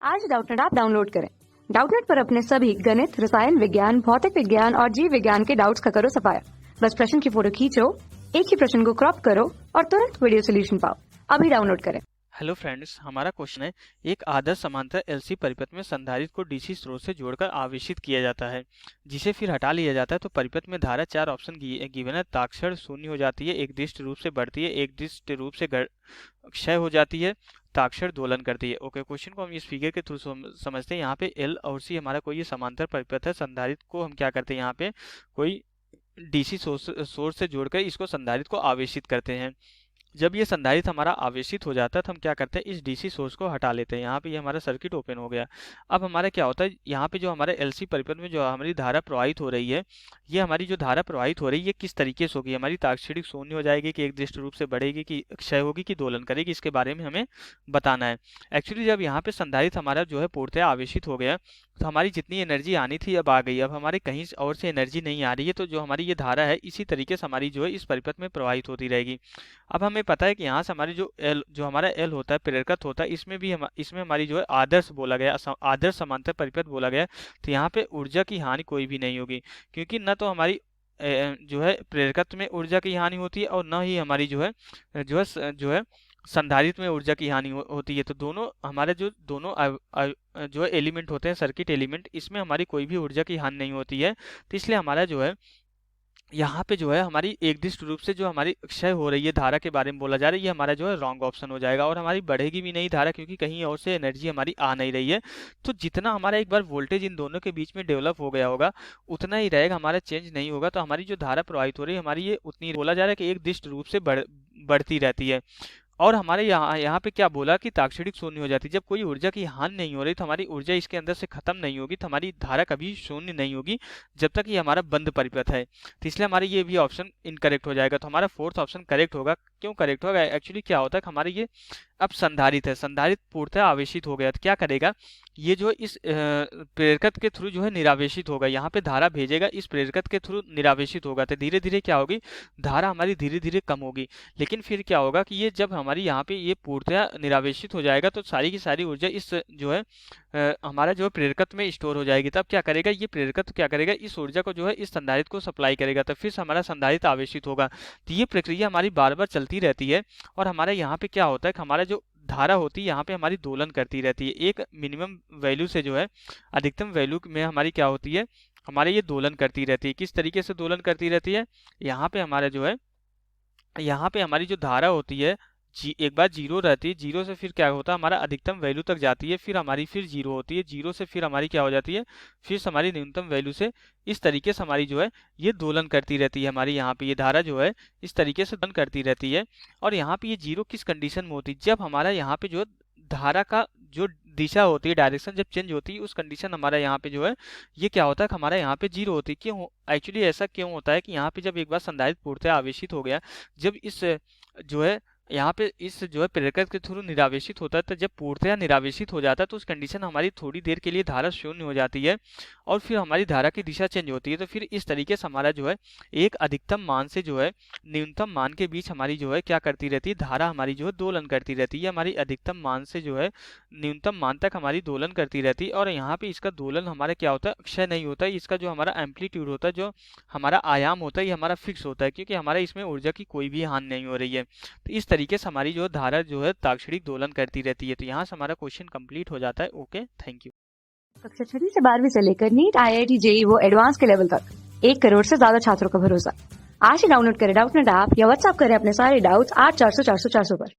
आज Doubtnut app download करें। Doubtnut पर अपने सभी गणित, रसायन विज्ञान, भौतिक विज्ञान और जीव विज्ञान के डाउट्स का करो सफाया। बस प्रश्न की फोटो खींचो, एक ही प्रश्न को क्रॉप करो और तुरंत वीडियो सोल्यूशन पाओ। अभी डाउनलोड करें। हेलो फ्रेंड्स, हमारा क्वेश्चन है एक आदर्श समांतर एलसी परिपथ में संधारित्र को डीसी स्रोत से जोड़कर आवेशित किया जाता है, जिसे फिर हटा लिया जाता है तो परिपथ में धारा चार ऑप्शन गिवन है। ताक्षण शून्य हो जाती है, एक दृष्ट रूप से बढ़ती है, एक दृष्ट रूप से क्षय हो जाती है, ताक्षण दोलन करती है। ओके, क्वेश्चन को हम इस फिगर के थ्रू समझते हैं। यहाँ पे एल और सी हमारा कोई समांतर परिपथ है। संधारित्र को हम क्या करते हैं, यहाँ पे कोई डीसी सोर्स से जोड़कर इसको संधारित्र को आवेशित करते हैं। जब ये संधारित्र हमारा आवेशित हो जाता है तो हम क्या करते हैं, इस डीसी सोर्स को हटा लेते हैं। यहाँ पे ये हमारा सर्किट ओपन हो गया। अब हमारा क्या होता है, यहाँ पे जो हमारे एलसी परिपथ में जो हमारी धारा प्रवाहित हो रही है, ये हमारी जो धारा प्रवाहित हो रही है ये किस तरीके से होगी, हमारी ताक्षणिक शून्य हो जाएगी कि एक दृष्ट रूप से बढ़ेगी कि क्षय होगी कि दोलन करेगी, इसके बारे में हमें बताना है। एक्चुअली जब यहाँ पे संधारित्र हमारा जो है पूर्णतः आवेशित हो गया तो हमारी जितनी एनर्जी आनी थी अब आ गई। अब हमारे कहीं और से एनर्जी नहीं आ रही है, तो जो हमारी ये धारा है इसी तरीके से हमारी जो है इस परिपथ में प्रवाहित होती रहेगी। अब हमें पता है कि यहाँ से हमारी जो हमारा एल होता है, प्रेरकत्व होता है, इसमें हमारी जो है आदर्श बोला गया, आदर्श समांतर परिपथ बोला गया। तो यहाँ पे ऊर्जा की हानि कोई भी नहीं होगी, क्योंकि न तो हमारी जो है प्रेरकत्व में ऊर्जा की हानि होती है और न ही हमारी जो है संधारित्र में ऊर्जा की हानि होती है। तो दोनों हमारे जो है एलिमेंट होते हैं, सर्किट एलिमेंट, इसमें हमारी कोई भी ऊर्जा की हानि नहीं होती है। तो इसलिए हमारा जो है यहाँ पे जो है हमारी एकदृष्ट रूप से जो हमारी क्षय हो रही है धारा के बारे में बोला जा रहा है, ये हमारा जो है रॉन्ग ऑप्शन हो जाएगा और हमारी बढ़ेगी भी नहीं धारा, क्योंकि कहीं और से एनर्जी हमारी आ नहीं रही है। तो जितना हमारा एक बार वोल्टेज इन दोनों के बीच में डेवलप हो गया होगा उतना ही रहेगा, हमारा चेंज नहीं होगा। तो हमारी जो धारा प्रवाहित हो रही है हमारी ये उतनी, बोला जा रहा है कि एक दृष्ट रूप से बढ़ती रहती है। और हमारे यहाँ पे क्या बोला कि ताक्षणिक शून्य हो जाती है। जब कोई ऊर्जा की हानि नहीं हो रही तो हमारी ऊर्जा इसके अंदर से खत्म नहीं होगी, तो हमारी धारा कभी शून्य नहीं होगी जब तक ये हमारा बंद परिपथ है। तो इसलिए हमारे ये भी ऑप्शन इनकरेक्ट हो जाएगा। तो हमारा फोर्थ ऑप्शन करेक्ट होगा। क्यों करेक्ट होगा, एक्चुअली क्या होता है कि हमारे ये अब संधारित्र है, संधारित्र पूर्णतः आवेशित हो गया तो क्या करेगा, ये जो इस प्रेरकत के थ्रू जो है निरावेशित होगा, यहाँ पे धारा भेजेगा, इस प्रेरकत के थ्रू निरावेशित होगा। तो धीरे धीरे क्या होगी, धारा हमारी धीरे धीरे कम होगी। लेकिन फिर क्या होगा कि ये जब हमारी यहाँ पे ये पूर्णतः निरावेशित हो जाएगा तो सारी की सारी ऊर्जा इस जो है हमारा जो है प्रेरकत्व में स्टोर हो जाएगी। तब क्या करेगा, ये प्रेरकत्व क्या करेगा, इस ऊर्जा को जो है इस संधारित्र को सप्लाई करेगा, तो फिर हमारा संधारित्र आवेशित होगा। तो ये प्रक्रिया हमारी बार बार चलती रहती है और हमारे यहाँ पे क्या होता है कि हमारा जो धारा होती है यहाँ पे हमारी दोलन करती रहती है। एक मिनिमम वैल्यू से जो है अधिकतम वैल्यू में हमारी क्या होती है, हमारे ये दोलन करती रहती है। किस तरीके से दोलन करती रहती है, यहाँ पे हमारा जो है, यहाँ पे हमारी जो धारा होती है एक बार जीरो रहती है, जीरो से फिर क्या होता है हमारा अधिकतम वैल्यू तक जाती है, फिर हमारी फिर जीरो होती है, जीरो से फिर हमारी क्या हो जाती है, फिर हमारी न्यूनतम वैल्यू से, इस तरीके से हमारी जो है ये दोलन करती रहती है। हमारी यहाँ पे ये धारा जो है इस तरीके से दोलन करती रहती है। और यहाँ पे ये जीरो किस कंडीशन में होती है, जब हमारा यहाँ पे जो धारा का जो दिशा होती है, डायरेक्शन जब चेंज होती है, उस कंडीशन हमारा यहाँ पे जो है ये क्या होता है, हमारा यहाँ पे जीरो होती है। क्यों, एक्चुअली ऐसा क्यों होता है कि यहाँ पे जब एक बार संधारित्र पूर्णतः आवेशित हो गया, जब इस जो है यहाँ पे इस जो है प्रेरकत्व के थ्रू निरावेशित होता है, तो जब पूर्णतः निरावेशित हो जाता है तो उस कंडीशन हमारी थोड़ी देर के लिए धारा शून्य हो जाती है और फिर हमारी धारा की दिशा चेंज होती है। तो फिर इस तरीके से हमारा जो है एक अधिकतम मान से जो है न्यूनतम मान के बीच हमारी जो है क्या करती रहती है, धारा हमारी जो है दोलन करती रहती है। हमारी अधिकतम मान से जो है न्यूनतम मान तक हमारी दोलन करती रहती है और यहाँ पे इसका दोलन हमारा क्या होता है, क्षय नहीं होता है। इसका जो हमारा एम्पलीट्यूड होता है, जो हमारा आयाम होता है, ये हमारा फिक्स होता है, क्योंकि हमारा इसमें ऊर्जा की कोई भी हानि नहीं हो रही है। तो इस तरीके से हमारी जो धारा जो है ताक्षणिक दोलन करती रहती है। तो यहाँ से हमारा क्वेश्चन कंप्लीट हो जाता है। Okay, thank you. कक्षा 6 से 12वीं से लेकर नीट, IIT, JEE वो एडवांस के लेवल तक 1 करोड़ से ज्यादा छात्रों का भरोसा। आज ही डाउनलोड करें डाउटनेट ऐप या व्हाट्सएप करें अपने सारे डाउट्स 8400 400 400 पर।